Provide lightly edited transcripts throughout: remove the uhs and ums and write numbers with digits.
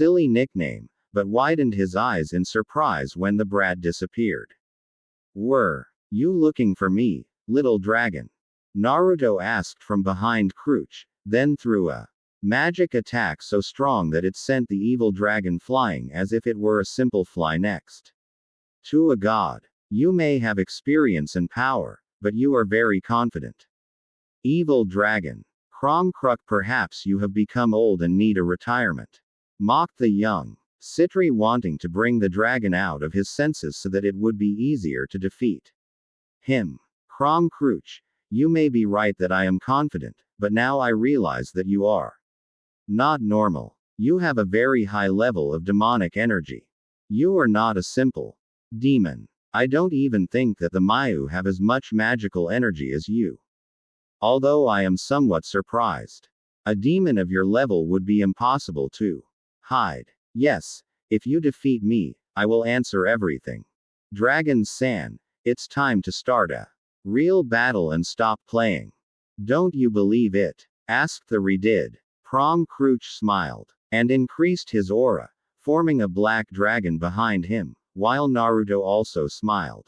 Silly nickname, but widened his eyes in surprise when the brat disappeared. Were you looking for me, little dragon? Naruto asked from behind Crouch, then threw a magic attack so strong that it sent the evil dragon flying as if it were a simple fly next to a god. You may have experience and power, but you are very confident. Evil dragon. Krok, perhaps you have become old and need a retirement. Mocked the young Citri, wanting to bring the dragon out of his senses so that it would be easier to defeat him. Crouch, you may be right that I am confident, but now I realize that you are not normal. You have a very high level of demonic energy. You are not a simple demon. I don't even think that the Mayu have as much magical energy as you. Although I am somewhat surprised. A demon of your level would be impossible to hide. Yes, if you defeat me, I will answer everything. Dragon-san, it's time to start a real battle and stop playing. Don't you believe it? Asked the redid. Crouch smiled and increased his aura, forming a black dragon behind him, while Naruto also smiled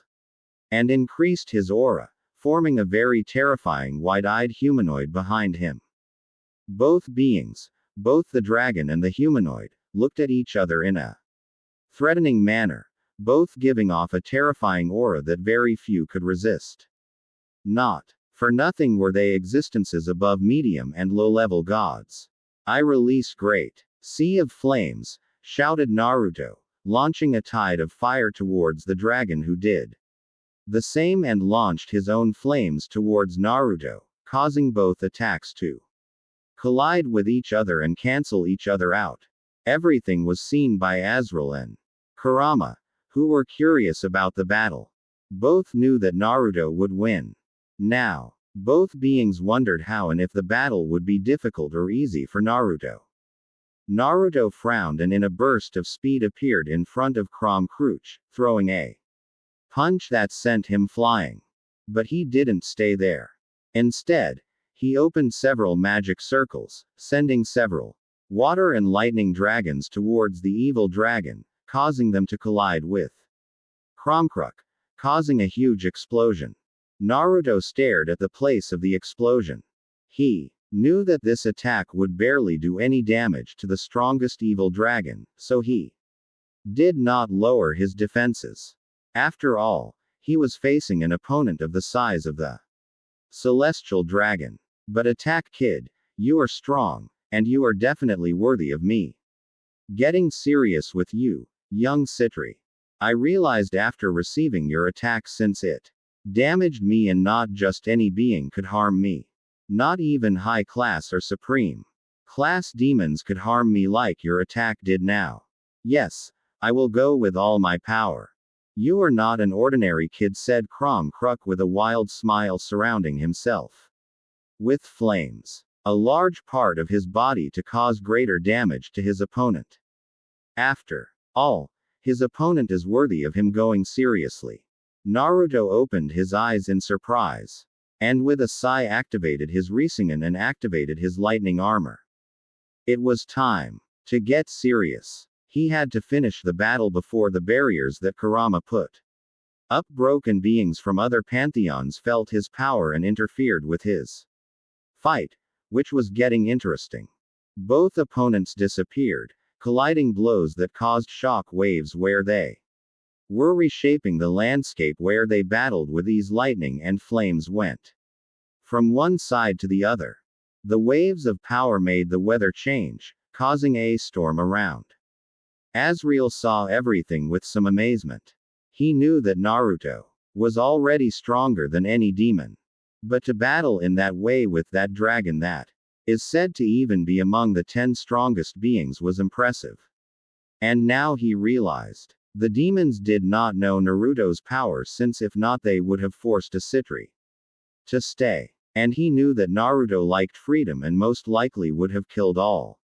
and increased his aura, forming a very terrifying wide-eyed humanoid behind him. Both beings, both the dragon and the humanoid, looked at each other in a threatening manner, both giving off a terrifying aura that very few could resist. Not for nothing were they existences above medium and low-level gods. I release great sea of flames, shouted Naruto, launching a tide of fire towards the dragon, who did the same and launched his own flames towards Naruto, causing both attacks to collide with each other and cancel each other out. Everything was seen by Azrael and Kurama, who were curious about the battle. Both knew that Naruto would win. Now, both beings wondered how and if the battle would be difficult or easy for Naruto. Naruto frowned and in a burst of speed appeared in front of Crouch, throwing a punch that sent him flying. But he didn't stay there. Instead, he opened several magic circles, sending several water and lightning dragons towards the evil dragon, causing them to collide with Krok, causing a huge explosion. Naruto stared at the place of the explosion. He knew that this attack would barely do any damage to the strongest evil dragon, so he did not lower his defenses. After all, he was facing an opponent of the size of the celestial dragon. But attack, kid. You are strong, and you are definitely worthy of me getting serious with you, young Citri. I realized after receiving your attack, since it damaged me and not just any being could harm me. Not even high class or supreme class demons could harm me like your attack did now. Yes, I will go with all my power. You are not an ordinary kid, said Krok with a wild smile surrounding himself with flames. A large part of his body to cause greater damage to his opponent. After all, his opponent is worthy of him going seriously. Naruto opened his eyes in surprise. And with a sigh activated his Rinnegan and activated his lightning armor. It was time to get serious. He had to finish the battle before the barriers that Kurama put up broke and beings from other pantheons felt his power and interfered with his fight, which was getting interesting. Both opponents disappeared, colliding blows that caused shock waves where they were reshaping the landscape where they battled with ease. Lightning and flames went from one side to the other. The waves of power made the weather change, causing a storm around. Azrael saw everything with some amazement. He knew that Naruto was already stronger than any demon. But to battle in that way with that dragon that is said to even be among the 10 strongest beings was impressive. And now he realized. The demons did not know Naruto's power, since if not they would have forced a Citri to stay. And he knew that Naruto liked freedom and most likely would have killed all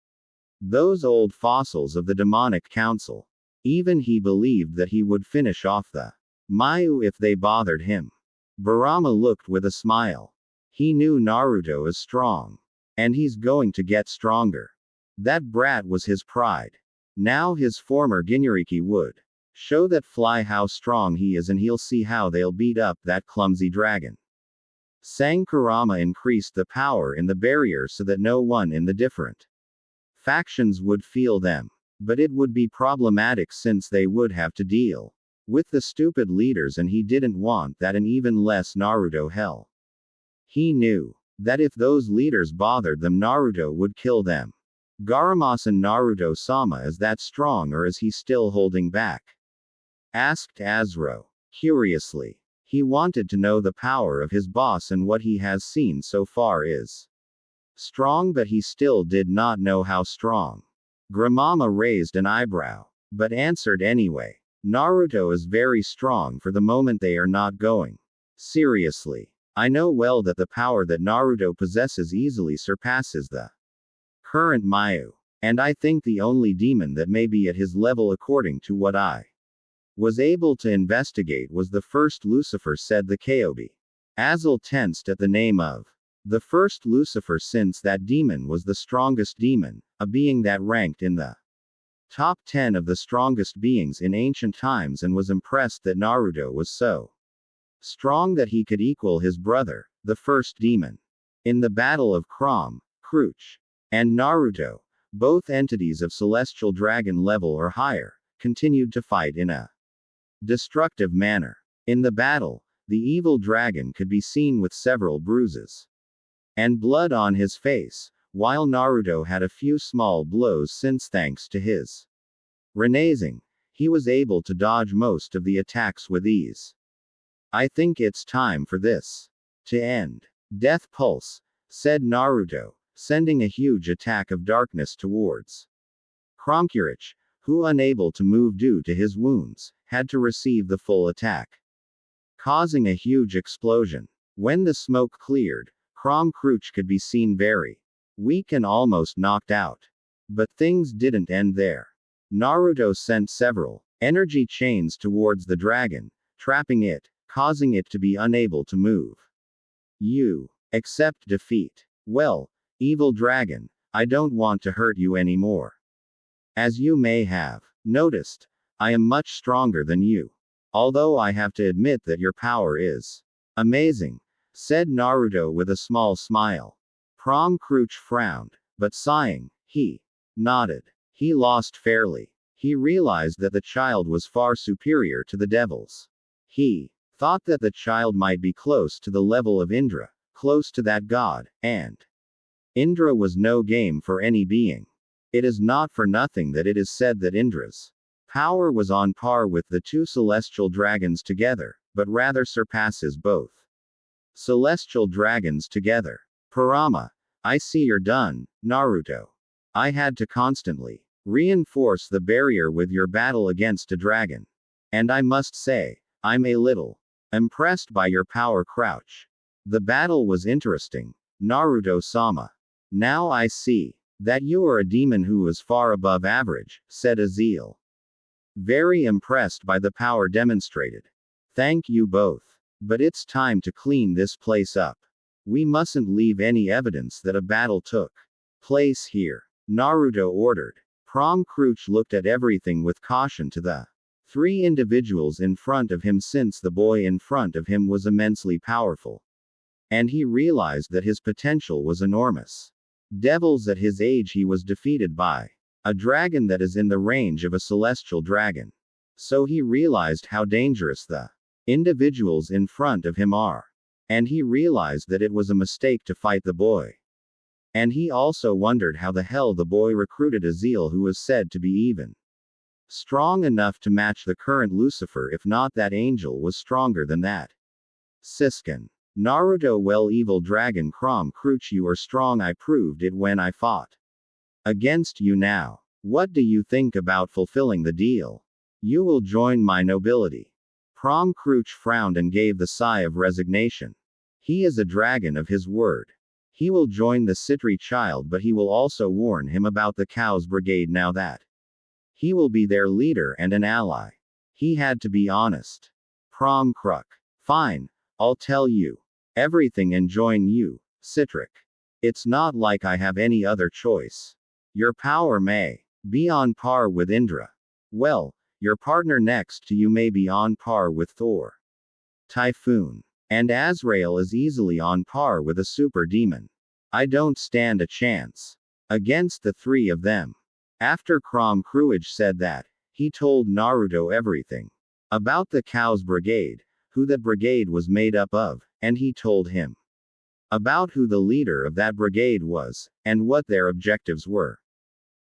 those old fossils of the demonic council. Even he believed that he would finish off the Mayu if they bothered him. Barama looked with a smile. He knew Naruto is strong. And he's going to get stronger. That brat was his pride. Now his former Ginuriki would show that fly how strong he is, and he'll see how they'll beat up that clumsy dragon. Kurama increased the power in the barrier so that no one in the different factions would feel them. But it would be problematic since they would have to deal with the stupid leaders, and he didn't want that, and even less Naruto hell. He knew that if those leaders bothered them, Naruto would kill them. Garamasan Naruto-sama is that strong, or is he still holding back? Asked Azro, curiously. He wanted to know the power of his boss, and what he has seen so far is strong, but he still did not know how strong. Gramama raised an eyebrow, but answered anyway. Naruto is very strong for the moment. They are not going seriously. I know well that the power that Naruto possesses easily surpasses the current Mayu. And I think the only demon that may be at his level, according to what I was able to investigate, was the first Lucifer, said the Kobe. Azul tensed at the name of the first Lucifer, since that demon was the strongest demon, a being that ranked in the top 10 of the strongest beings in ancient times, and was impressed that Naruto was so strong that he could equal his brother, the first demon. In the battle of Crom, Cruch, and Naruto, both entities of celestial dragon level or higher continued to fight in a destructive manner. In the battle, the evil dragon could be seen with several bruises and blood on his face, while Naruto had a few small blows, since thanks to his Rinnegan, he was able to dodge most of the attacks with ease. I think it's time for this to end. Death Pulse, said Naruto, sending a huge attack of darkness towards Kromkurich, who, unable to move due to his wounds, had to receive the full attack, causing a huge explosion. When the smoke cleared, Kromkurich could be seen very weak and almost knocked out. But things didn't end there. Naruto sent several energy chains towards the dragon, trapping it, causing it to be unable to move. You accept defeat. Well, evil dragon, I don't want to hurt you anymore. As you may have noticed, I am much stronger than you. Although I have to admit that your power is amazing, said Naruto with a small smile. Kromkurich frowned, but sighing, he nodded. He lost fairly. He realized that the child was far superior to the devils. He thought that the child might be close to the level of Indra, close to that god, and Indra was no game for any being. It is not for nothing that it is said that Indra's power was on par with the two celestial dragons together, but rather surpasses both celestial dragons together. Parama, I see you're done, Naruto. I had to constantly reinforce the barrier with your battle against a dragon. And I must say, I'm a little impressed by your power, Crouch. The battle was interesting, Naruto-sama. Now I see that you are a demon who is far above average, said Azil. Very impressed by the power demonstrated. Thank you both. But it's time to clean this place up. We mustn't leave any evidence that a battle took place here, Naruto ordered. Kromkurich looked at everything with caution to the three individuals in front of him, since the boy in front of him was immensely powerful. And he realized that his potential was enormous. Devils at his age, he was defeated by a dragon that is in the range of a celestial dragon. So he realized how dangerous the individuals in front of him are. And he realized that it was a mistake to fight the boy. And he also wondered how the hell the boy recruited Azil, who was said to be even strong enough to match the current Lucifer, if not that angel was stronger than that. Siskin. Naruto, well, evil dragon Kromkurich, you are strong. I proved it when I fought against you. Now, what do you think about fulfilling the deal? You will join my nobility. Kromkurich frowned and gave the sigh of resignation. He is a dragon of his word. He will join the Citri child, but he will also warn him about the Cows Brigade now that he will be their leader and an ally. He had to be honest. Kromkurich. Fine, I'll tell you everything and join you, Citric. It's not like I have any other choice. Your power may Be on par with Indra. Well, your partner next to you may be on par with Thor. Typhoon. And Azrael is easily on par with a super demon. I don't stand a chance against the three of them. After Crom Cruage said that, he told Naruto everything about the Cows Brigade, who that brigade was made up of, and he told him about who the leader of that brigade was, and what their objectives were.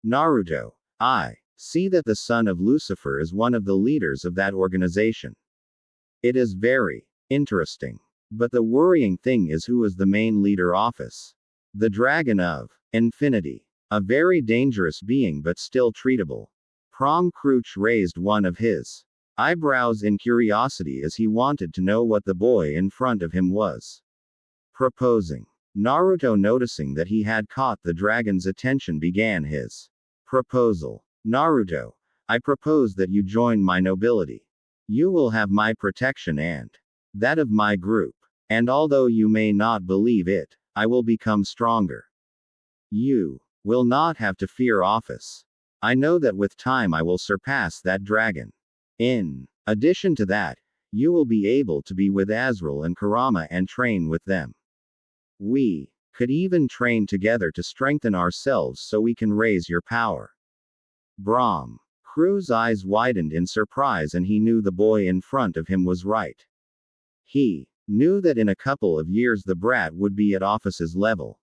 Naruto, I see that the son of Lucifer is one of the leaders of that organization. It is very interesting. But the worrying thing is who is the main leader office. The Dragon of Infinity. A very dangerous being but still treatable. Prom Cruach raised one of his eyebrows in curiosity as he wanted to know what the boy in front of him was proposing. Naruto, noticing that he had caught the dragon's attention, began his proposal. Naruto, I propose that you join my nobility. You will have my protection and that of my group. And although you may not believe it, I will become stronger. You will not have to fear office. I know that with time I will surpass that dragon. In addition to that, you will be able to be with Azrael and Kurama and train with them. We could even train together to strengthen ourselves so we can raise your power. Brahm Crew's eyes widened in surprise, and he knew the boy in front of him was right. He knew that in a couple of years the brat would be at office's level.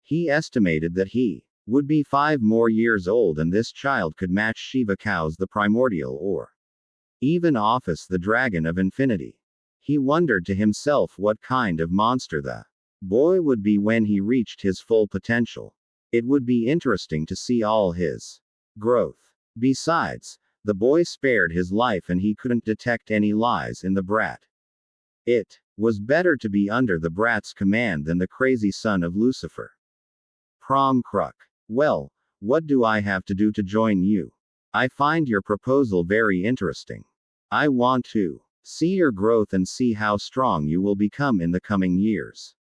He estimated that he would be 5 more years old, and this child could match Shiva Cows the Primordial, or even Office the Dragon of Infinity. He wondered to himself what kind of monster the boy would be when he reached his full potential. It would be interesting to see all his growth. Besides, the boy spared his life and he couldn't detect any lies in the brat. It was better to be under the brat's command than the crazy son of Lucifer. Prom Cruach. Well, what do I have to do to join you? I find your proposal very interesting. I want to see your growth and see how strong you will become in the coming years.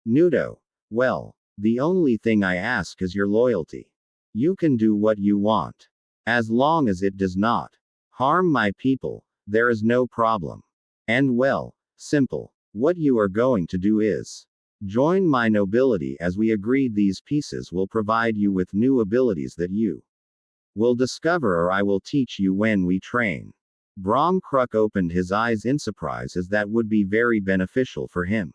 Nudo. Well, the only thing I ask is your loyalty. You can do what you want. As long as it does not harm my people, there is no problem. And well, simple. What you are going to do is join my nobility, as we agreed. These pieces will provide you with new abilities that you will discover, or I will teach you when we train. Brahm Cruach opened his eyes in surprise, as that would be very beneficial for him.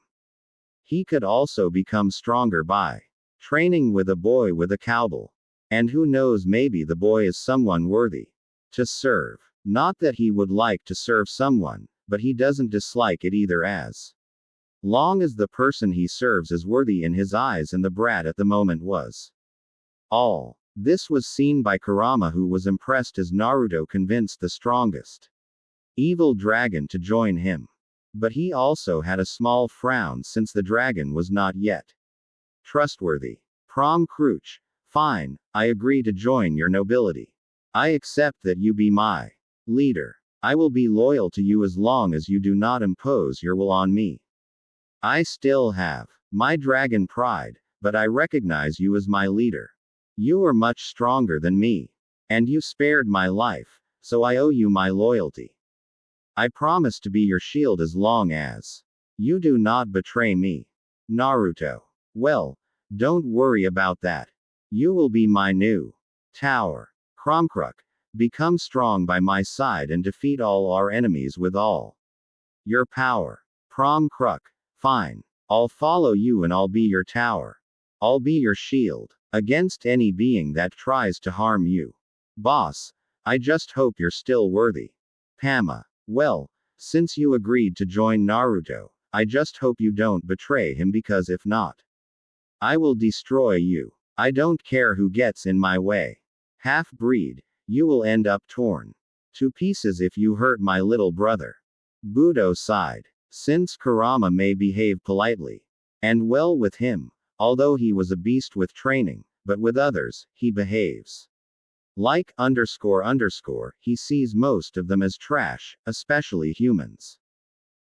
He could also become stronger by training with a boy with a cowbell. And who knows, maybe the boy is someone worthy to serve. Not that he would like to serve someone, but he doesn't dislike it either, as long as the person he serves is worthy in his eyes, and the brat at the moment was. All this was seen by Kurama, who was impressed as Naruto convinced the strongest evil dragon to join him. But he also had a small frown, since the dragon was not yet trustworthy. Prom Cruach. Fine, I agree to join your nobility. I accept that you be my leader. I will be loyal to you as long as you do not impose your will on me. I still have my dragon pride, but I recognize you as my leader. You are much stronger than me. And you spared my life, so I owe you my loyalty. I promise to be your shield as long as you do not betray me. Naruto. Well, don't worry about that. You will be my new tower. Prom Cruach. Become strong by my side and defeat all our enemies with all your power. Prom Cruach. Fine. I'll follow you and I'll be your tower. I'll be your shield against any being that tries to harm you. Boss, I just hope you're still worthy. Pama. Well, since you agreed to join Naruto, I just hope you don't betray him, because if not, I will destroy you. I don't care who gets in my way. Half-breed, you will end up torn to pieces if you hurt my little brother. Budo sighed. Since Kurama may behave politely and well with him, although he was a beast with training, but with others, he behaves like he sees most of them as trash, especially humans.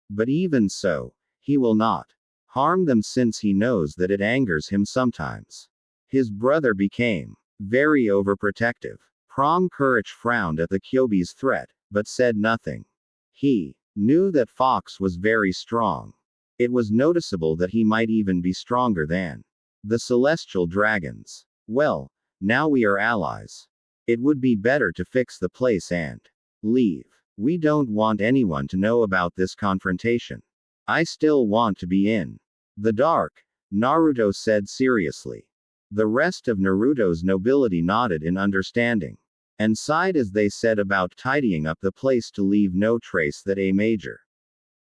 But even so, he will not harm them, since he knows that it angers him sometimes. His brother became Very overprotective. Prom Courage frowned at the Kyobi's threat, but said nothing. He knew that Fox was very strong. It was noticeable that he might even be stronger than the celestial dragons. Well, now we are allies. It would be better to fix the place and leave. We don't want anyone to know about this confrontation. I still want to be in the dark, Naruto said seriously. The rest of Naruto's nobility nodded in understanding, and sighed as they set about tidying up the place to leave no trace that a major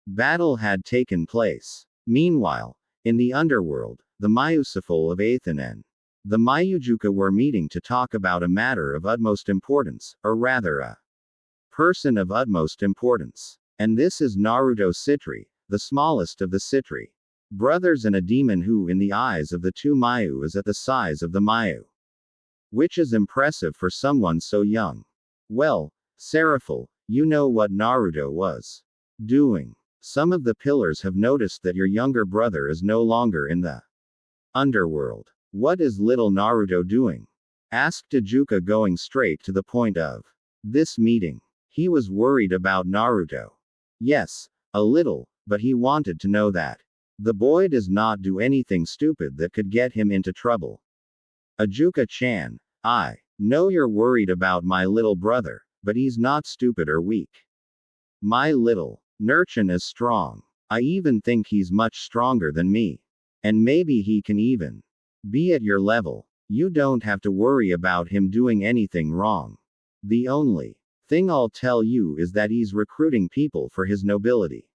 battle had taken place. Meanwhile, in the underworld, the Mayusaful of Athen and the Mayujuka were meeting to talk about a matter of utmost importance, or rather a person of utmost importance. And this is Naruto Citri, the smallest of the Citri brothers and a demon who in the eyes of the two Mayu is at the size of the Mayu. Which is impressive for someone so young. Well, Seraphil, you know what Naruto was doing. Some of the pillars have noticed that your younger brother is no longer in the underworld. What is little Naruto doing? Asked Ijuka, going straight to the point of this meeting. He was worried about Naruto. Yes, a little, but he wanted to know that the boy does not do anything stupid that could get him into trouble. Ijuka-chan, I know you're worried about my little brother, but he's not stupid or weak. My little Nurchan is strong. I even think he's much stronger than me. And maybe he can even be at your level. You don't have to worry about him doing anything wrong. The only thing I'll tell you is that he's recruiting people for his nobility.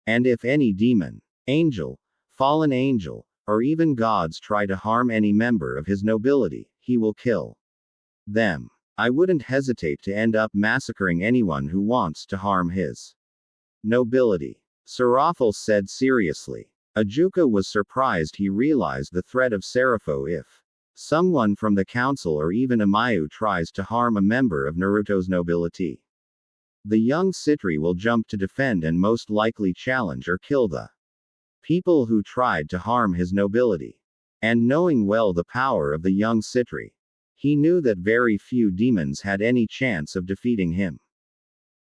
And if any demon, angel, fallen angel, or even gods try to harm any member of his nobility, he will kill them. I wouldn't hesitate to end up massacring anyone who wants to harm his nobility. Seraphil said seriously. Ijuka was surprised. He realized the threat of Serapho if someone from the council or even a Mayu tries to harm a member of Naruto's nobility. The young Citri will jump to defend and most likely challenge or kill the people who tried to harm his nobility. And knowing well the power of the young Citri, he knew that very few demons had any chance of defeating him.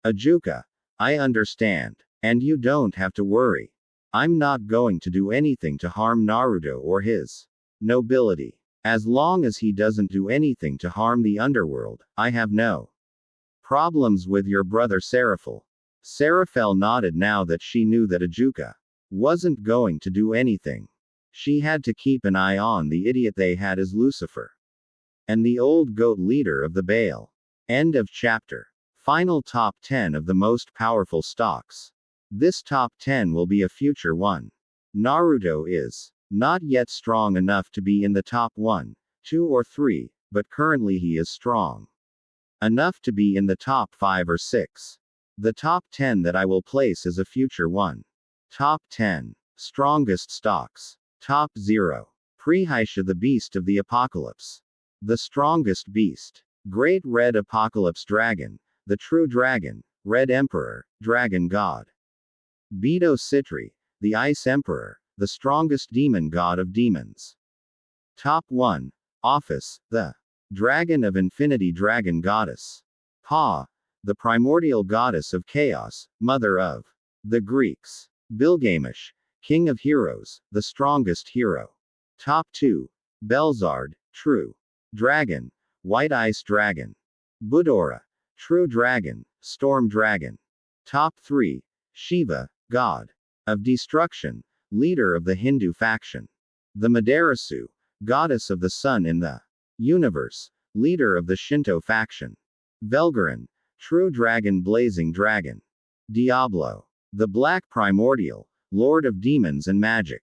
Ijuka, I understand. And you don't have to worry. I'm not going to do anything to harm Naruto or his nobility. As long as he doesn't do anything to harm the underworld, I have no problems with your brother Seraphil. Seraphil nodded now that she knew that Ijuka wasn't going to do anything. She had to keep an eye on the idiot they had as Lucifer and the old goat leader of the Baal. End of chapter. Final top 10 of the most powerful stocks. This top 10 will be a future one. Naruto is not yet strong enough to be in the top 1, 2 or 3, but currently he is strong enough to be in the top 5 or 6. The top 10 that I will place is a future one. Top 10. Strongest stocks. Top 0. Prehisha, the beast of the apocalypse. The strongest beast. Great Red Apocalypse Dragon. The true dragon. Red Emperor. Dragon God. Beto Citri. The Ice Emperor. The strongest demon god of demons. Top 1. Office. The Dragon of Infinity, Dragon Goddess. Pa. The primordial goddess of chaos, mother of the Greeks. Bilgamesh. King of heroes, the strongest hero. Top 2. Belzard. True dragon. White Ice Dragon. Budora. True dragon. Storm dragon. Top 3. Shiva. God of destruction. Leader of the Hindu faction. The Madarasu. Goddess of the sun in the universe. Leader of the Shinto faction. Velgaran. True dragon, blazing dragon. Diablo. The black primordial. Lord of demons and magic.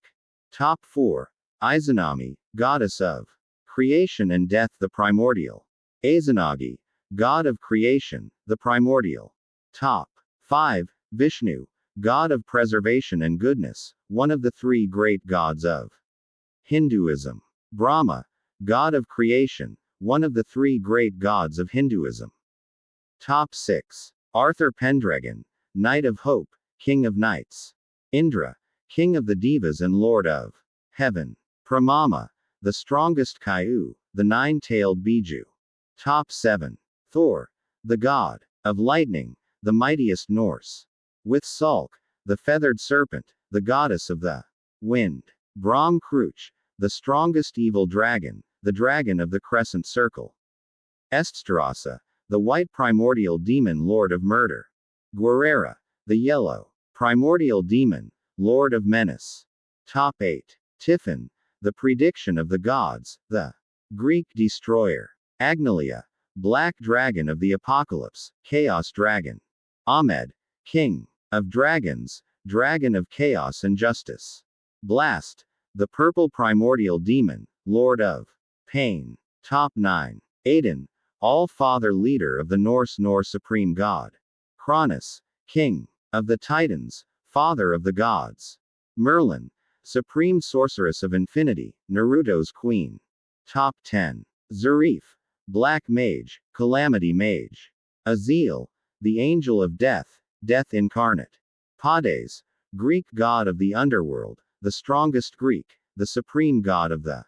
Top 4. Izanami. Goddess of creation and death, the primordial. Izanagi. God of creation, the primordial. Top 5. Vishnu. God of preservation and goodness, one of the 3 great gods of Hinduism. Brahma. God of creation, one of the 3 great gods of Hinduism. Top 6. Arthur Pendragon. Knight of Hope, King of Knights. Indra. King of the Devas and Lord of Heaven. Pramama. The strongest Caillou, the nine-tailed Biju. Top 7. Thor, the god of lightning, the mightiest Norse. With Salk, the feathered serpent, the goddess of the wind. Brahm Kruch, the strongest evil dragon, the dragon of the crescent circle. Eststrasa, the white primordial demon lord of murder. Guerrera, the yellow primordial demon, lord of menace. Top 8. Tiffin, the prediction of the gods, the Greek destroyer. Agnalia, black dragon of the apocalypse, chaos dragon. Ahmed, king of dragons, dragon of chaos and justice. Blast, the purple primordial demon, lord of pain. Top 9. Aiden, all-father leader of the Norse supreme god. Cronus, king of the titans, father of the gods. Merlin, supreme sorceress of infinity, Naruto's queen. Top 10. Zarif, black mage, calamity mage. Azil, the angel of death, death incarnate. Pades, Greek god of the underworld, the strongest Greek, the supreme god of the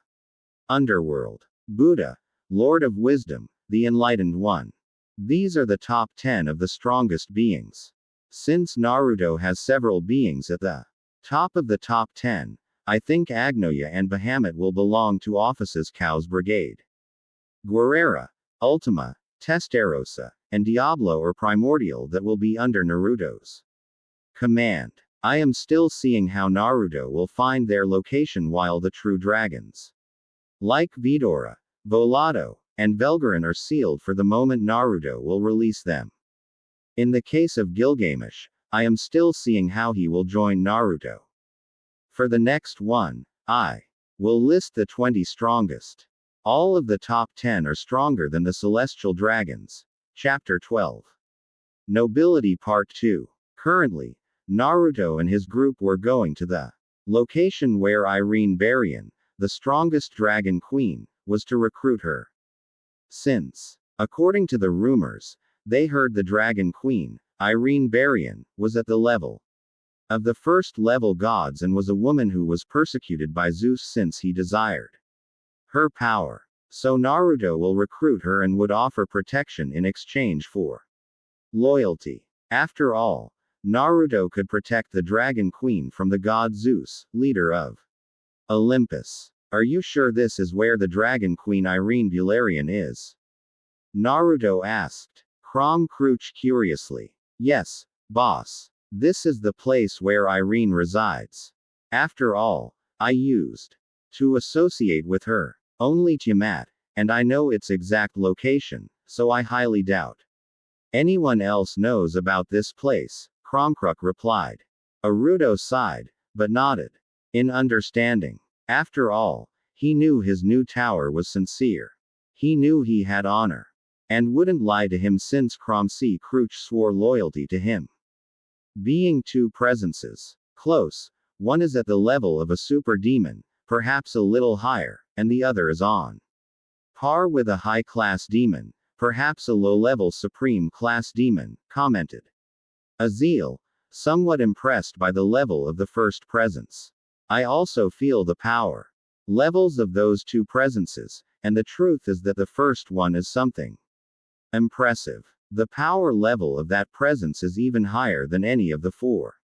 underworld. Buddha, lord of wisdom, the enlightened one. These are the top 10 of the strongest beings. Since Naruto has several beings at the top of the top 10, I think Agnoya and Bahamut will belong to Office's Cow's Brigade. Guerrera, Ultima, Testarossa, and Diablo are primordial that will be under Naruto's command. I am still seeing how Naruto will find their location while the true dragons, like Vidora, Volado, and Velgarin, are sealed for the moment Naruto will release them. In the case of Gilgamesh, I am still seeing how he will join Naruto. For the next one, I will list the 20 strongest. All of the top 10 are stronger than the celestial dragons. Chapter 12. Nobility Part 2. Currently, Naruto and his group were going to the location where Irene Baryon, the strongest dragon queen, was to recruit her. Since, according to the rumors, they heard the dragon queen, Irene Baryon, was at the level of the first level gods and was a woman who was persecuted by Zeus since he desired her power. So Naruto will recruit her and would offer protection in exchange for loyalty. After all, Naruto could protect the Dragon Queen from the god Zeus, leader of Olympus. Are you sure this is where the Dragon Queen Irene Valerian is? Naruto asked. Crom Crouch curiously. Yes, boss. This is the place where Irene resides. After all, I used to associate with her only Tiamat, and I know its exact location, so I highly doubt anyone else knows about this place, Cromcrook replied. Naruto sighed, but nodded in understanding. After all, he knew his new tower was sincere. He knew he had honor and wouldn't lie to him since Cromc Crouch swore loyalty to him. Being two presences close, one is at the level of a super demon, perhaps a little higher, and the other is on par with a high-class demon, perhaps a low-level supreme class demon, commented Azil, somewhat impressed by the level of the first presence. I also feel the power levels of those two presences, and the truth is that the first one is something impressive. The power level of that presence is even higher than any of the four.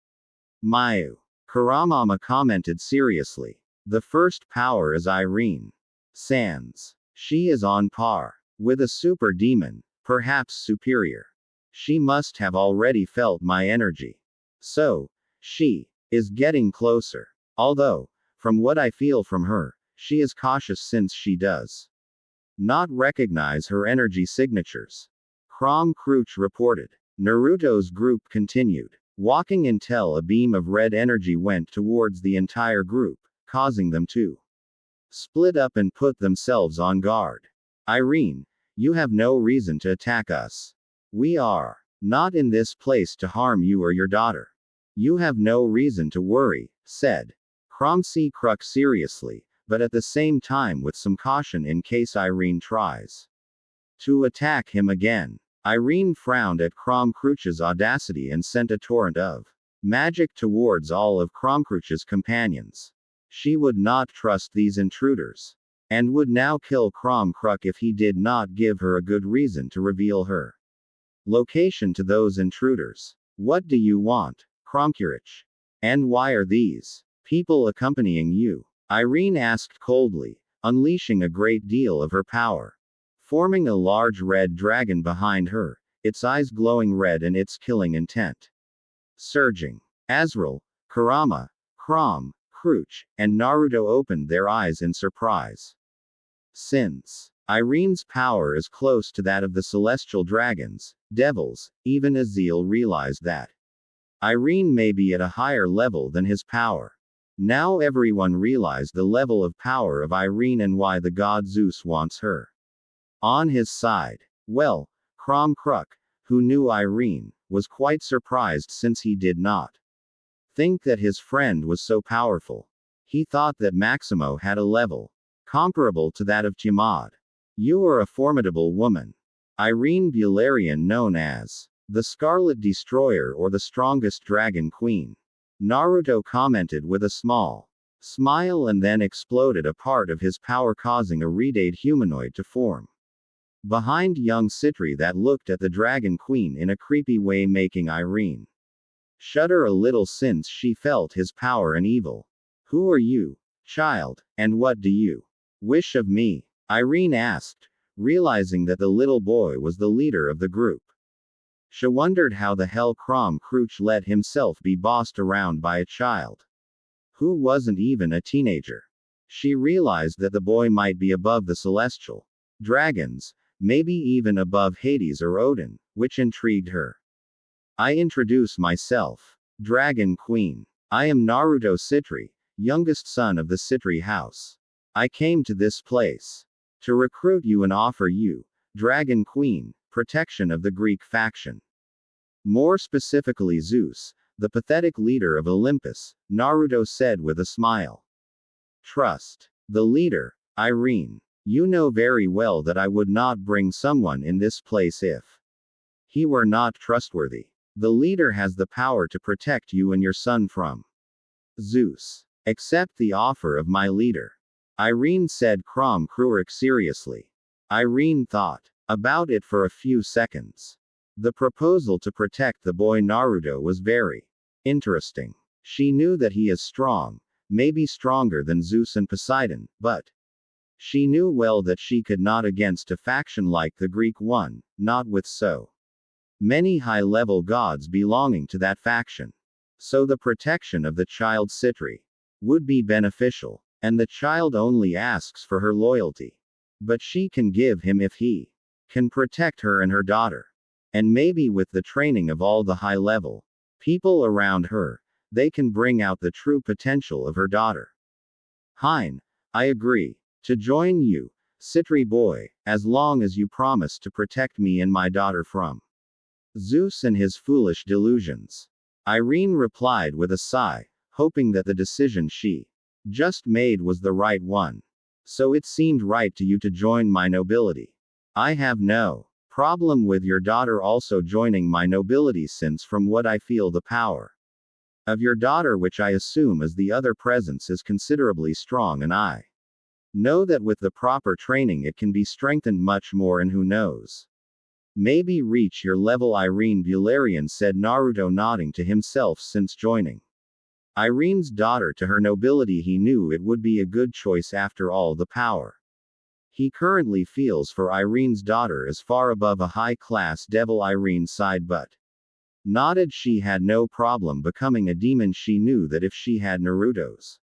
Mayu. Karamama commented seriously. The first power is Irene Sans. She is on par with a super demon, perhaps superior. She must have already felt my energy. So, she is getting closer. Although, from what I feel from her, she is cautious since she does not recognize her energy signatures. Crom Crouch reported. Naruto's group continued walking until a beam of red energy went towards the entire group, causing them to split up and put themselves on guard. Irene, you have no reason to attack us. We are not in this place to harm you or your daughter. You have no reason to worry, said Cromc Crux seriously, but at the same time with some caution in case Irene tries to attack him again. Irene frowned at Cromcrouch's audacity and sent a torrent of magic towards all of Cromcrouch's companions. She would not trust these intruders and would now kill Kruk if he did not give her a good reason to reveal her location to those intruders. What do you want, Kromkurich? And why are these people accompanying you? Irene asked coldly, unleashing a great deal of her power. Forming a large red dragon behind her, its eyes glowing red and its killing intent. Surging. Azrael, Kurama, Krom, Kruch, and Naruto opened their eyes in surprise. Since Irene's power is close to that of the celestial dragons, devils, even Azil realized that Irene may be at a higher level than his power. Now everyone realized the level of power of Irene and why the god Zeus wants her on his side. Well, Kruk, who knew Irene, was quite surprised since he did not think that his friend was so powerful. He thought that Maximo had a level comparable to that of Tiamat. You are a formidable woman. Irene Bularian, known as the Scarlet Destroyer or the strongest dragon queen. Naruto commented with a small smile and then exploded a part of his power, causing a redade humanoid to form behind young Citri that looked at the dragon queen in a creepy way, making Irene shudder a little since she felt his power and evil. Who are you, child, and what do you wish of me? Irene asked, realizing that the little boy was the leader of the group. She wondered how the hell Kruch let himself be bossed around by a child who wasn't even a teenager. She realized that the boy might be above the celestial dragons, maybe even above Hades or Odin, which intrigued her. I introduce myself. Dragon Queen. I am Naruto Citri, youngest son of the Citri house. I came to this place to recruit you and offer you, Dragon Queen, protection of the Greek faction. More specifically Zeus, the pathetic leader of Olympus, Naruto said with a smile. Trust the leader, Irene. You know very well that I would not bring someone in this place if he were not trustworthy. The leader has the power to protect you and your son from Zeus. Accept the offer of my leader. Irene said, Kromkurich seriously. Irene thought about it for a few seconds. The proposal to protect the boy Naruto was very interesting. She knew that he is strong, maybe stronger than Zeus and Poseidon, but she knew well that she could not against a faction like the Greek one, not with so many high-level gods belonging to that faction. So the protection of the child Citri would be beneficial, and the child only asks for her loyalty. But she can give him if he can protect her and her daughter. And maybe with the training of all the high-level people around her, they can bring out the true potential of her daughter. Hein, I agree to join you, Citri boy, as long as you promise to protect me and my daughter from Zeus and his foolish delusions. Irene replied with a sigh, hoping that the decision she just made was the right one. So it seemed right to you to join my nobility. I have no problem with your daughter also joining my nobility, since from what I feel the power of your daughter, which I assume as the other presence, is considerably strong, and I know that with the proper training it can be strengthened much more, and who knows, maybe reach your level. Irene Bularian said, Naruto nodding to himself. Since joining Irene's daughter to her nobility, he knew it would be a good choice. After all, the power he currently feels for Irene's daughter is far above a high-class devil. Irene sighed but nodded. She had no problem becoming a demon. She knew that if she had Naruto's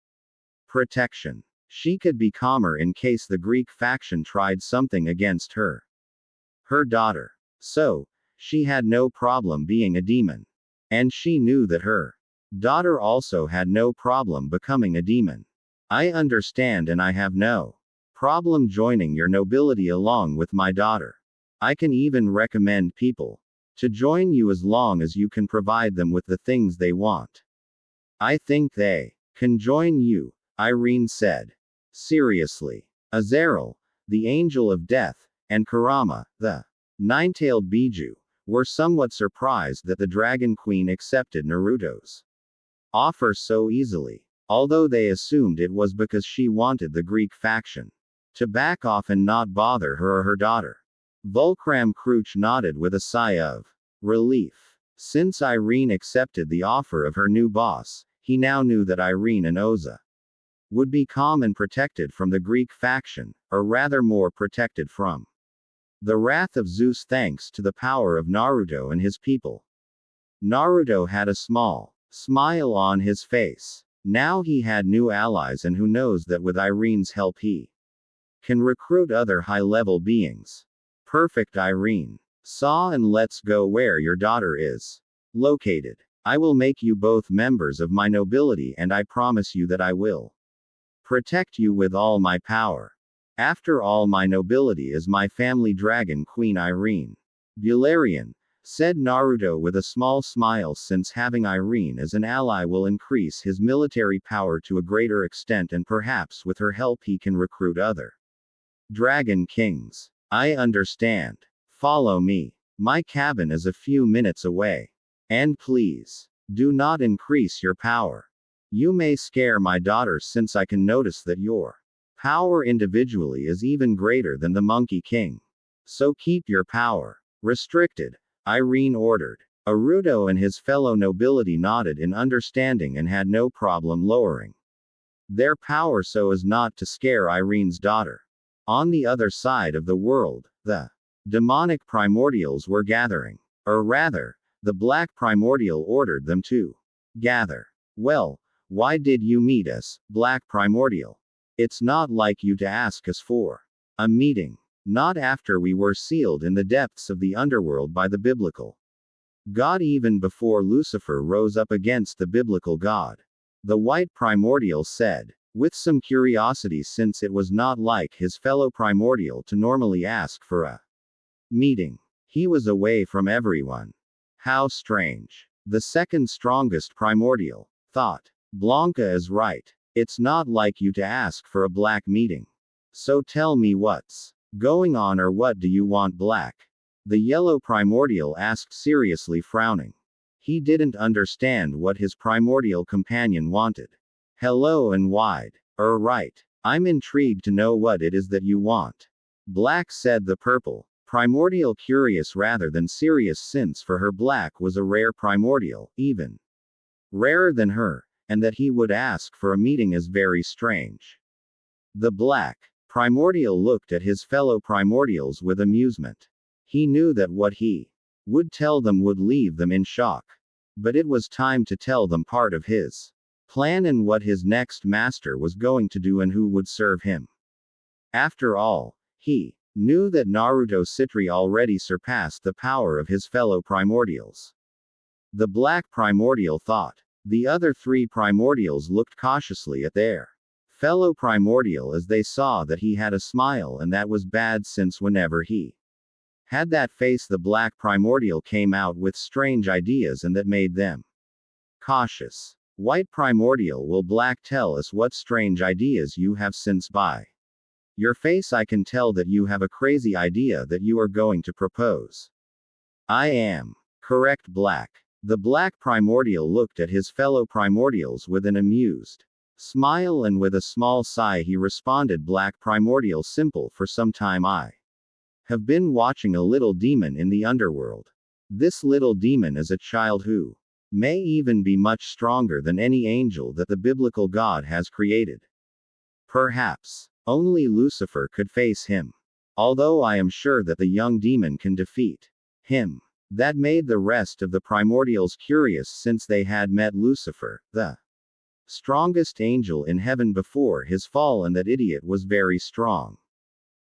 protection, she could be calmer in case the Greek faction tried something against her daughter. So, she had no problem being a demon. And she knew that her daughter also had no problem becoming a demon. I understand, and I have no problem joining your nobility along with my daughter. I can even recommend people to join you as long as you can provide them with the things they want. I think they can join you, Irene said. Seriously. Azrael, the angel of death, and Kurama, the nine-tailed Biju, were somewhat surprised that the Dragon Queen accepted Naruto's offer so easily, although they assumed it was because she wanted the Greek faction To back off and not bother her or her daughter. Volcram Crouch nodded with a sigh of relief. Since Irene accepted the offer of her new boss, he now knew that Irene and Oza would be calm and protected from the Greek faction, or rather more protected from the wrath of Zeus thanks to the power of Naruto and his people. Naruto had a small smile on his face. Now he had new allies, and who knows that with Irene's help he can recruit other high-level beings. Perfect. Irene saw, and let's go where your daughter is located. I will make you both members of my nobility, and I promise you that I will protect you with all my power. After all, my nobility is my family. Dragon Queen Irene Bularian, said Naruto with a small smile, since having Irene as an ally will increase his military power to a greater extent, and perhaps with her help he can recruit other Dragon Kings. I understand. Follow me. My cabin is a few minutes away. And please, do not increase your power. You may scare my daughter, since I can notice that your power individually is even greater than the Monkey King. So keep your power restricted, Irene ordered. Naruto and his fellow nobility nodded in understanding and had no problem lowering their power so as not to scare Irene's daughter. On the other side of the world, the demonic primordials were gathering. Or rather, the black primordial ordered them to gather. Well, why did you meet us, black primordial? It's not like you to ask us for a meeting. Not after we were sealed in the depths of the underworld by the biblical God, even before Lucifer rose up against the biblical God. The white primordial said, with some curiosity, since it was not like his fellow primordial to normally ask for a meeting. He was away from everyone. How strange. The second strongest primordial thought. Blanca is right. It's not like you to ask for a black meeting. So tell me what's going on, or what do you want, black? The yellow primordial asked seriously, frowning. He didn't understand what his primordial companion wanted. Hello and wide. Right. I'm intrigued to know what it is that you want. Black, said the purple primordial, curious rather than serious, since for her black was a rare primordial, even rarer than her, and that he would ask for a meeting is very strange. The black primordial looked at his fellow primordials with amusement. He knew that what he would tell them would leave them in shock. But it was time to tell them part of his plan and what his next master was going to do and who would serve him. After all, he knew that Naruto Citri already surpassed the power of his fellow primordials. The black primordial thought. The other three primordials looked cautiously at their fellow primordial as they saw that he had a smile, and that was bad, since whenever he had that face, the black primordial came out with strange ideas, and that made them cautious. White primordial, will black tell us what strange ideas you have, since by your face I can tell that you have a crazy idea that you are going to propose. I am correct, black. The black primordial looked at his fellow primordials with an amused smile, and with a small sigh he responded, black primordial, simple. For some time I have been watching a little demon in the underworld. This little demon is a child who may even be much stronger than any angel that the biblical God has created. Perhaps only Lucifer could face him. Although I am sure that the young demon can defeat him. That made the rest of the primordials curious, since they had met Lucifer, the strongest angel in heaven, before his fall, and that idiot was very strong.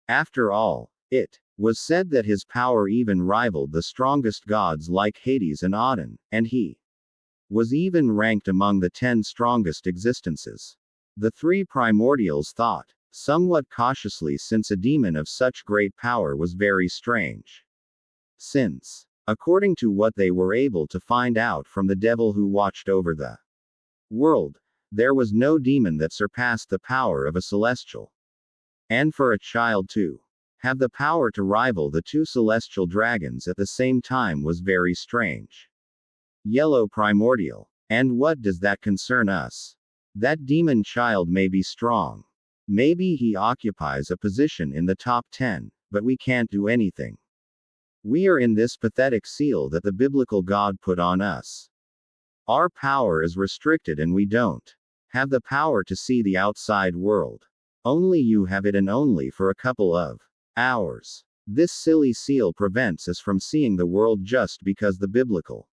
After all, it was said that his power even rivaled the strongest gods like Hades and Odin, and he was even ranked among the 10 strongest existences. The three primordials thought, somewhat cautiously, since a demon of such great power was very strange. Since, according to what they were able to find out from the devil who watched over the world, there was no demon that surpassed the power of a celestial. And for a child to have the power to rival the 2 celestial dragons at the same time was very strange. Yellow primordial. And what does that concern us? That demon child may be strong. Maybe he occupies a position in the top 10, but we can't do anything. We are in this pathetic seal that the biblical God put on us. Our power is restricted and we don't have the power to see the outside world. Only you have it, and only for a couple of hours. This silly seal prevents us from seeing the world just because the biblical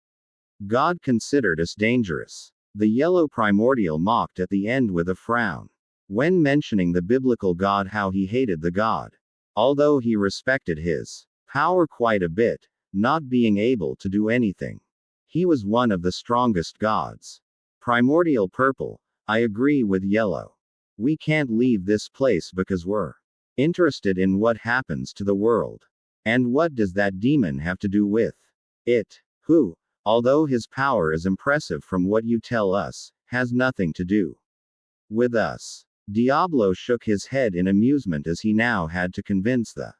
God considered us dangerous. The yellow primordial mocked at the end with a frown. When mentioning the biblical God, how he hated the God. Although he respected his power quite a bit, not being able to do anything. He was one of the strongest gods. Primordial purple, I agree with yellow. We can't leave this place because we're interested in what happens to the world. And what does that demon have to do with it? Who, although his power is impressive from what you tell us, has nothing to do with us. Diablo shook his head in amusement as he now had to convince the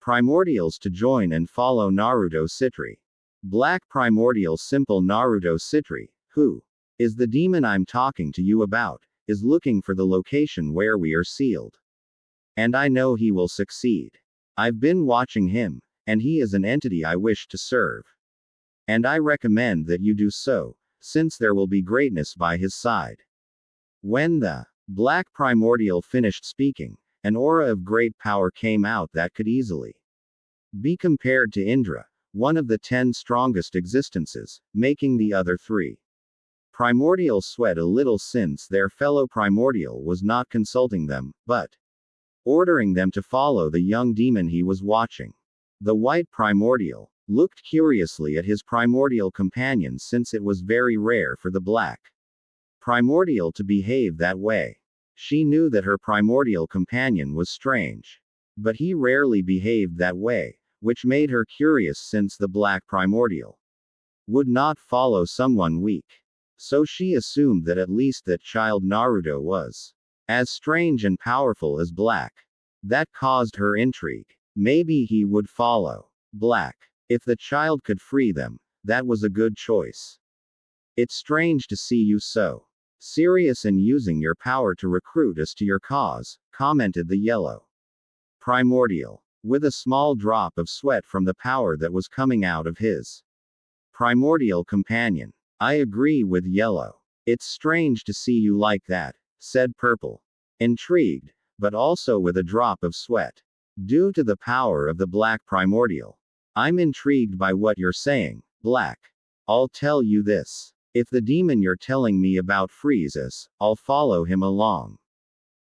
primordials to join and follow Naruto Citri. Black primordial simple Naruto Citri, who is the demon I'm talking to you about, is looking for the location where we are sealed. And I know he will succeed. I've been watching him, and he is an entity I wish to serve. And I recommend that you do so, since there will be greatness by his side. When the black primordial finished speaking, an aura of great power came out that could easily be compared to Indra, one of the 10 strongest existences, making the other 3 primordials sweat a little since their fellow primordial was not consulting them, but ordering them to follow the young demon he was watching. The white primordial looked curiously at his primordial companion, since it was very rare for the black primordial to behave that way. She knew that her primordial companion was strange. But he rarely behaved that way, which made her curious, since the black primordial would not follow someone weak. So she assumed that at least that child Naruto was as strange and powerful as black. That caused her intrigue. Maybe he would follow black. If the child could free them, that was a good choice. It's strange to see you so serious and using your power to recruit us to your cause, commented the yellow primordial, with a small drop of sweat from the power that was coming out of his primordial companion. I agree with yellow. It's strange to see you like that, said purple. Intrigued, but also with a drop of sweat. Due to the power of the black primordial. I'm intrigued by what you're saying, black. I'll tell you this. If the demon you're telling me about frees us, I'll follow him along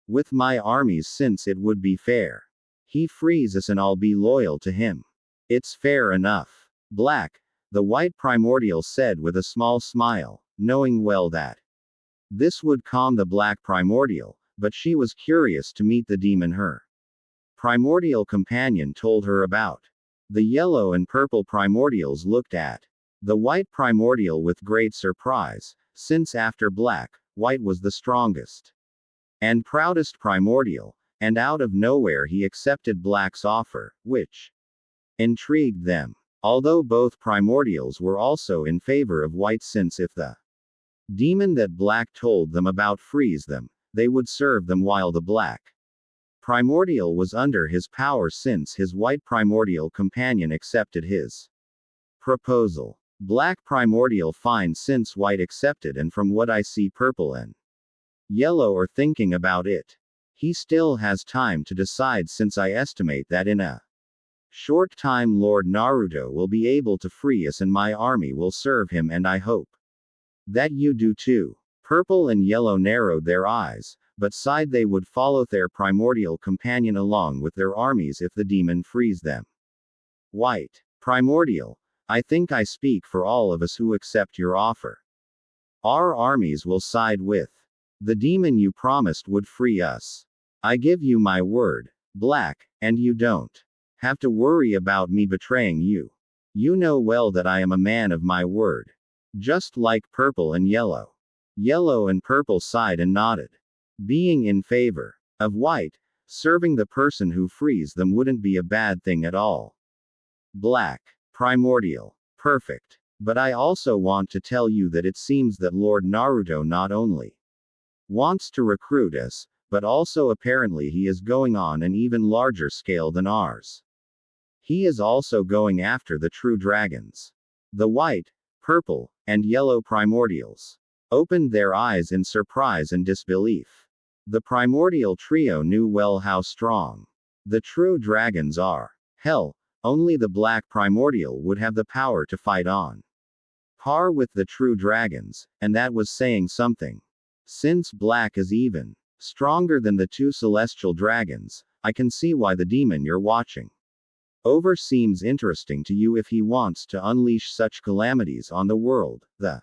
with my armies, since it would be fair. He frees us and I'll be loyal to him. It's fair enough. Black, the white primordial said with a small smile, knowing well that this would calm the black primordial, but she was curious to meet the demon her primordial companion told her about. The yellow and purple primordials looked at the white primordial with great surprise, since after black, white was the strongest and proudest primordial, and out of nowhere he accepted black's offer, which intrigued them. Although both primordials were also in favor of white, since if the demon that black told them about frees them, they would serve them while the black primordial was under his power, since his white primordial companion accepted his proposal. Black primordial fine, since white accepted, and from what I see purple and yellow are thinking about it. He still has time to decide, since I estimate that in a short time Lord Naruto will be able to free us and my army will serve him, and I hope that you do too. Purple and yellow narrowed their eyes, but sighed they would follow their primordial companion along with their armies if the demon frees them. White primordial, I think I speak for all of us who accept your offer. Our armies will side with the demon you promised would free us. I give you my word, black, and you don't have to worry about me betraying you. You know well that I am a man of my word. Just like purple and yellow. Yellow and purple sighed and nodded. Being in favor of white, serving the person who frees them wouldn't be a bad thing at all. Black primordial. Perfect. But I also want to tell you that it seems that Lord Naruto not only wants to recruit us, but also apparently he is going on an even larger scale than ours. He is also going after the true dragons. The white, purple, and yellow primordials opened their eyes in surprise and disbelief. The primordial trio knew well how strong the true dragons are. Hell, only the black primordial would have the power to fight on par with the true dragons, and that was saying something. Since black is even stronger than the two celestial dragons, I can see why the demon you're watching over seems interesting to you if he wants to unleash such calamities on the world, the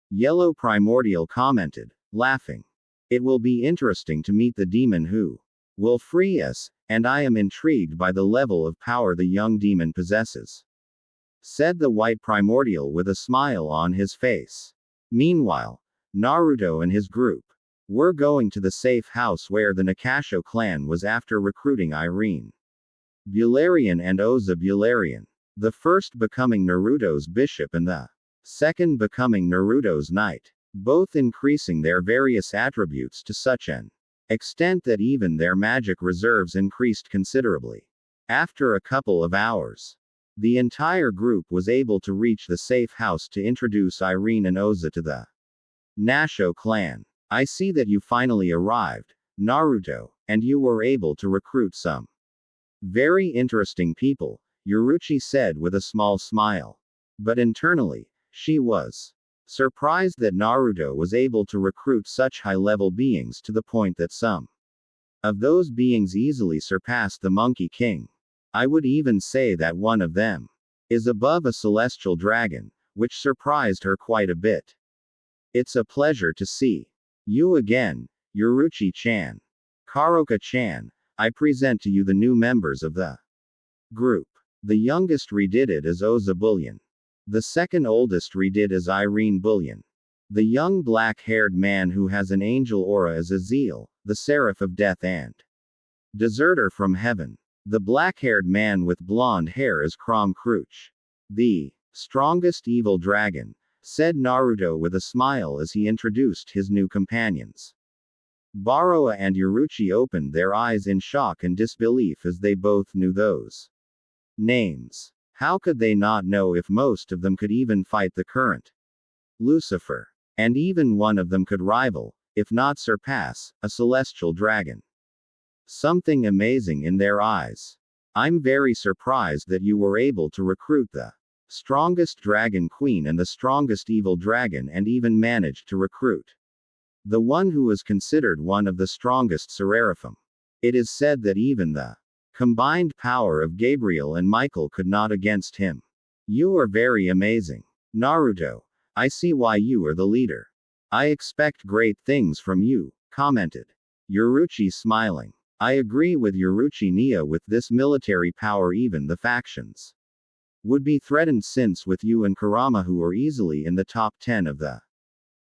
yellow primordial commented, laughing. It will be interesting to meet the demon who will free us, and I am intrigued by the level of power the young demon possesses, said the white primordial with a smile on his face. Meanwhile, Naruto and his group were going to the safe house where the Nakasho clan was after recruiting Irene Bullarian and Oza Bullarian, the first becoming Naruto's bishop and the second becoming Naruto's knight, both increasing their various attributes to such an extent that even their magic reserves increased considerably. After a couple of hours, the entire group was able to reach the safe house to introduce Irene and Oza to the Nasho clan. I see that you finally arrived, Naruto, and you were able to recruit some very interesting people, Yoruichi said with a small smile. But internally, she was surprised that Naruto was able to recruit such high-level beings to the point that some of those beings easily surpassed the Monkey King. I would even say that one of them is above a celestial dragon, which surprised her quite a bit. It's a pleasure to see you again, Yoruichi-chan. Karoka-chan, I present to you the new members of the group. The youngest redid it as Oza Bullion. The second oldest redid as Irene Bullion. The young black-haired man who has an angel aura is Azil, the seraph of death and deserter from heaven. The black-haired man with blonde hair is Crom Cruch. The strongest evil dragon, said Naruto with a smile as he introduced his new companions. Baroa and Yoruichi opened their eyes in shock and disbelief as they both knew those names. How could they not know if most of them could even fight the current Lucifer? And even one of them could rival, if not surpass, a celestial dragon. Something amazing in their eyes. I'm very surprised that you were able to recruit the strongest dragon queen and the strongest evil dragon and even managed to recruit the one who is considered one of the strongest Seraphim. It is said that even the combined power of Gabriel and Michael could not against him. You are very amazing. Naruto, I see why you are the leader. I expect great things from you, commented Yoruichi smiling. I agree with Yoruichi Nia with this military power even the factions would be threatened since with you and Kurama who are easily in the top 10 of the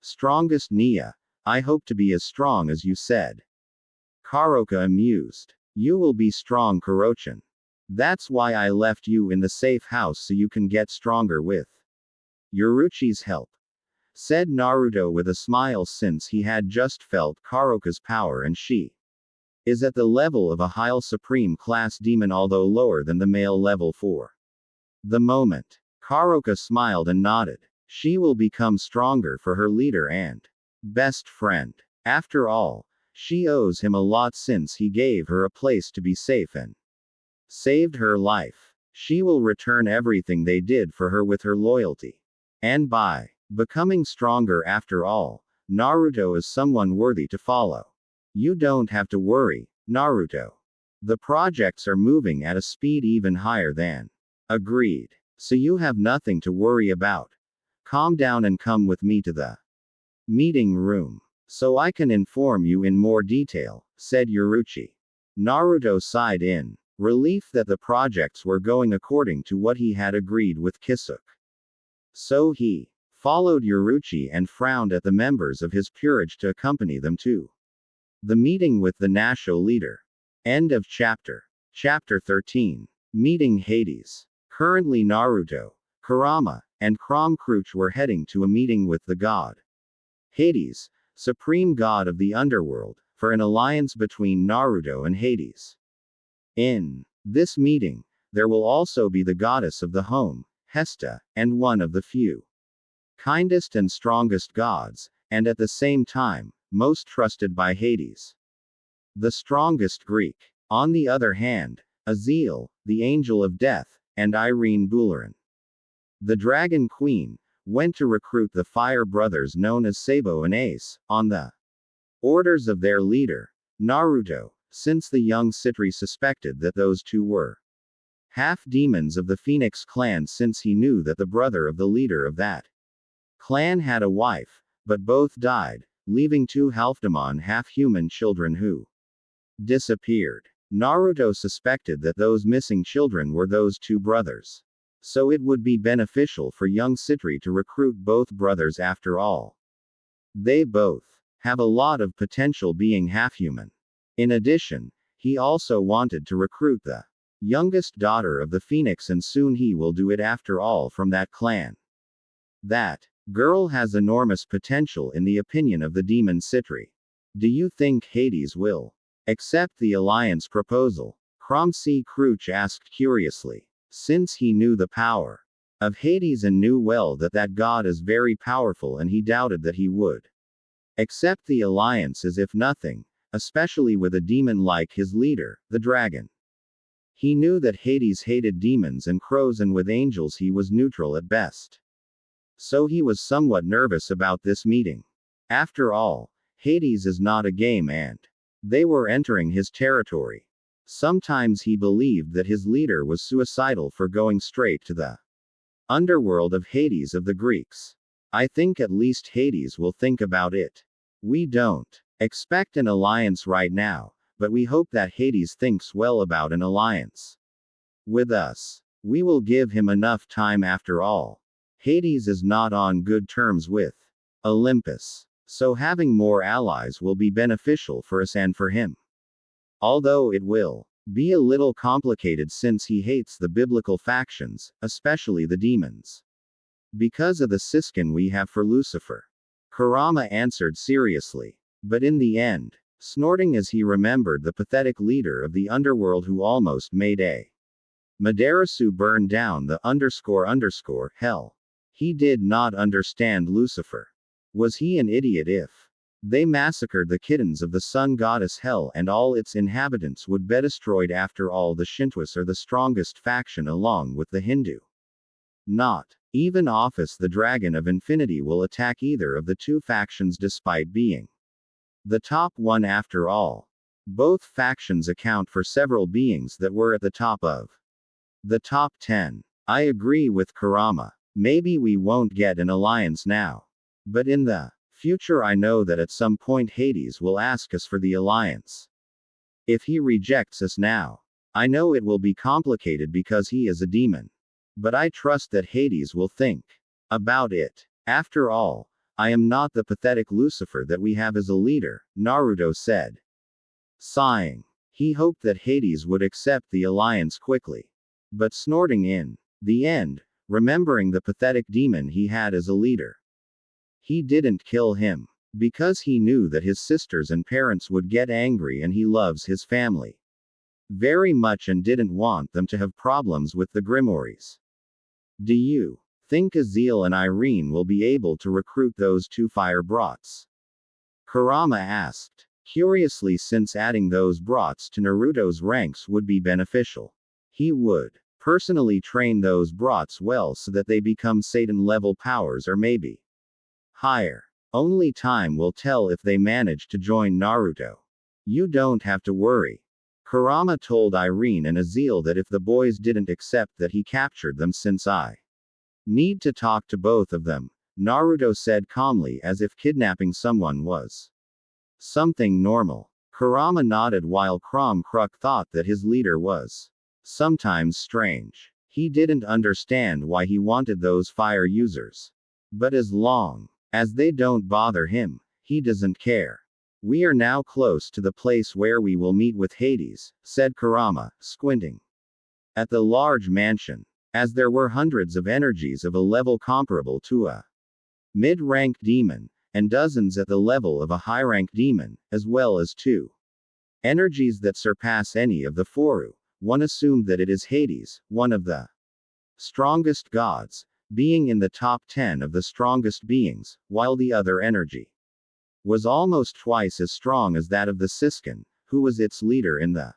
strongest Nia. I hope to be as strong as you said. Karoka amused. You will be strong Kurochan. That's why I left you in the safe house so you can get stronger with Yoruichi's help, said Naruto with a smile since he had just felt Karoka's power and she is at the level of a high supreme class demon although lower than the male level 4. The moment Karoka smiled and nodded, she will become stronger for her leader and best friend. After all, she owes him a lot since he gave her a place to be safe and saved her life. She will return everything they did for her with her loyalty. And by becoming stronger after all, Naruto is someone worthy to follow. You don't have to worry, Naruto. The projects are moving at a speed even higher than agreed. So you have nothing to worry about. Calm down and come with me to the meeting room, so I can inform you in more detail, said Yoruichi. Naruto sighed in relief that the projects were going according to what he had agreed with Kisuke. So he followed Yoruichi and frowned at the members of his peerage to accompany them to the meeting with the Nasho leader. End of chapter. Chapter 13. Meeting Hades. Currently Naruto, Kurama, and Crom Cruch were heading to a meeting with the god Hades, supreme god of the underworld, for an alliance between Naruto and Hades. In this meeting, there will also be the goddess of the home, Hesta, and one of the few kindest and strongest gods, and at the same time, most trusted by Hades. The strongest Greek. On the other hand, Azil, the angel of death, and Irene Bularin, the Dragon Queen, went to recruit the fire brothers known as Sabo and Ace, on the orders of their leader, Naruto, since the young Citri suspected that those two were half-demons of the Phoenix clan, since he knew that the brother of the leader of that clan had a wife, but both died, leaving two half-demon half-human children who disappeared. Naruto suspected that those missing children were those two brothers. So it would be beneficial for young Citri to recruit both brothers after all. They both have a lot of potential being half-human. In addition, he also wanted to recruit the youngest daughter of the Phoenix, and soon he will do it after all from that clan. That girl has enormous potential in the opinion of the demon Citri. Do you think Hades will accept the alliance proposal? Kromsi Kruch asked curiously. Since he knew the power of Hades and knew well that that god is very powerful, and he doubted that he would accept the alliance as if nothing, especially with a demon like his leader, the dragon. He knew that Hades hated demons and crows, and with angels he was neutral at best. So he was somewhat nervous about this meeting. After all, Hades is not a game, and they were entering his territory. Sometimes he believed that his leader was suicidal for going straight to the underworld of Hades of the Greeks. I think at least Hades will think about it. We don't expect an alliance right now, but we hope that Hades thinks well about an alliance with us. We will give him enough time. After all, Hades is not on good terms with Olympus, so having more allies will be beneficial for us and for him. Although it will be a little complicated since he hates the biblical factions, especially the demons, because of the siskin we have for Lucifer. Kurama answered seriously. But in the end, snorting as he remembered the pathetic leader of the underworld who almost made a Madarasu burn down the hell. He did not understand Lucifer. Was he an idiot if they massacred the kittens of the sun goddess Hell and all its inhabitants would be destroyed? After all, the Shintoists are the strongest faction along with the Hindu. Not even Office the Dragon of Infinity will attack either of the two factions despite being the top one. After all, both factions account for several beings that were at the top of the top 10. I agree with Kurama. Maybe we won't get an alliance now, but in the future I know that at some point Hades will ask us for the alliance. If he rejects us now, I know it will be complicated because he is a demon. But I trust that Hades will think about it. After all, I am not the pathetic Lucifer that we have as a leader, Naruto said. Sighing. He hoped that Hades would accept the alliance quickly. But snorting in the end, remembering the pathetic demon he had as a leader, he didn't kill him, because he knew that his sisters and parents would get angry, and he loves his family very much and didn't want them to have problems with the Grimoires. Do you think Azil and Irene will be able to recruit those two fire brats? Kurama asked curiously, since adding those brats to Naruto's ranks would be beneficial. He would personally train those brats well so that they become Satan-level powers, or maybe higher. Only time will tell if they manage to join Naruto. You don't have to worry. Kurama told Irene and Azil that if the boys didn't accept that he captured them, since I need to talk to both of them, Naruto said calmly, as if kidnapping someone was something normal. Kurama nodded while Krom Kruk thought that his leader was sometimes strange. He didn't understand why he wanted those fire users. But as long as they don't bother him, he doesn't care. We are now close to the place where we will meet with Hades, said Kurama, squinting at the large mansion. As there were hundreds of energies of a level comparable to a mid-ranked demon, and dozens at the level of a high-rank demon, as well as 2 energies that surpass any of the Foru. One assumed that it is Hades, one of the strongest gods, being in the top 10 of the strongest beings, while the other energy was almost twice as strong as that of the Siskin, who was its leader in the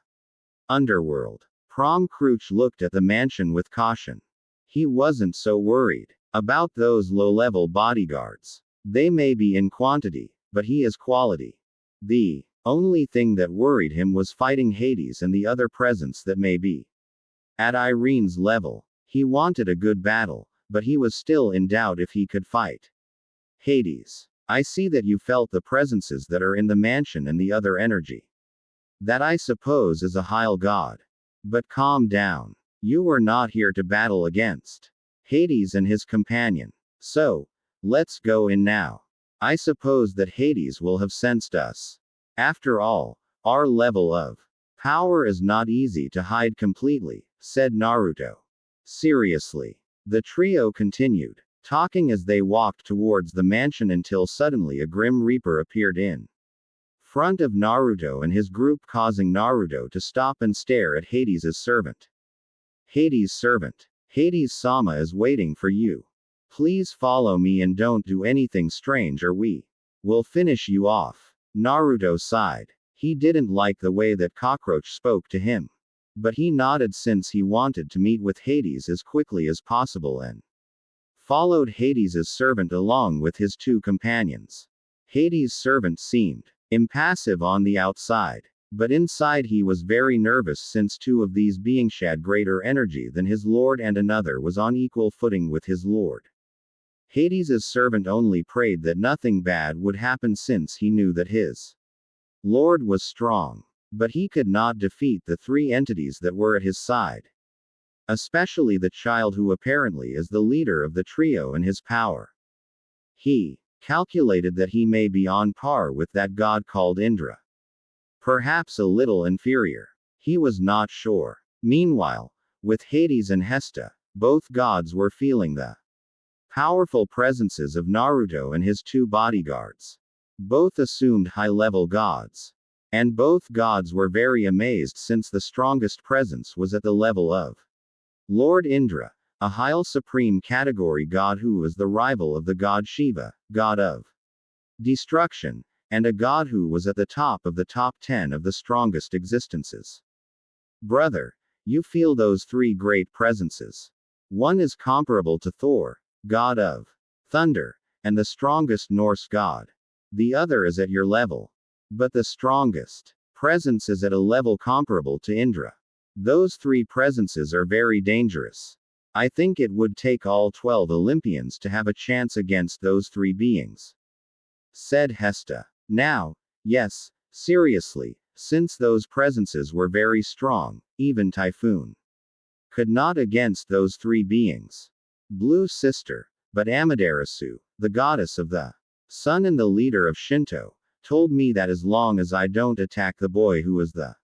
underworld. Prom Crouch looked at the mansion with caution. He wasn't so worried about those low-level bodyguards. They may be in quantity, but he is quality. The only thing that worried him was fighting Hades and the other presence that may be at Irene's level. He wanted a good battle, but he was still in doubt if he could fight Hades. I see that you felt the presences that are in the mansion and the other energy. That I suppose is a Hyle god. But calm down. You were not here to battle against Hades and his companion. So, let's go in now. I suppose that Hades will have sensed us. After all, our level of power is not easy to hide completely, said Naruto. Seriously. The trio continued talking as they walked towards the mansion until suddenly a Grim Reaper appeared in front of Naruto and his group, causing Naruto to stop and stare at Hades' servant. Hades' servant. Hades-sama is waiting for you. Please follow me and don't do anything strange or we will finish you off. Naruto sighed. He didn't like the way that Cockroach spoke to him. But he nodded since he wanted to meet with Hades as quickly as possible and followed Hades' servant along with his 2 companions. Hades' servant seemed impassive on the outside, but inside he was very nervous since 2 of these beings had greater energy than his lord and another was on equal footing with his lord. Hades' servant only prayed that nothing bad would happen since he knew that his lord was strong. But he could not defeat the 3 entities that were at his side. Especially the child who apparently is the leader of the trio in his power. He calculated that he may be on par with that god called Indra. Perhaps a little inferior. He was not sure. Meanwhile, with Hades and Hesta, both gods were feeling the powerful presences of Naruto and his 2 bodyguards. Both assumed high-level gods. And both gods were very amazed since the strongest presence was at the level of Lord Indra, a Hyle Supreme category god who was the rival of the god Shiva, god of destruction, and a god who was at the top of the top 10 of the strongest existences. Brother, you feel those 3 great presences. One is comparable to Thor, god of thunder, and the strongest Norse god. The other is at your level. But the strongest presence is at a level comparable to Indra. Those 3 presences are very dangerous. I think it would take all 12 Olympians to have a chance against those 3 beings, said Hesta. Now, yes, seriously, since those presences were very strong, even Typhoon could not against those 3 beings. Blue sister, but Amaterasu, the goddess of the sun and the leader of Shinto, told me that as long as I don't attack the boy who is the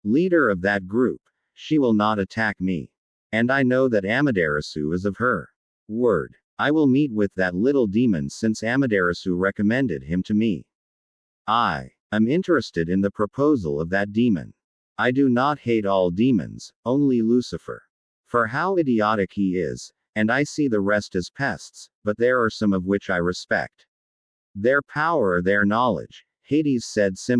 leader of that group, she will not attack me. And I know that Amaterasu is of her word. I will meet with that little demon since Amaterasu recommended him to me. I am interested in the proposal of that demon. I do not hate all demons, only Lucifer. For how idiotic he is, and I see the rest as pests, but there are some of which I respect their power or their knowledge, Hades said simply.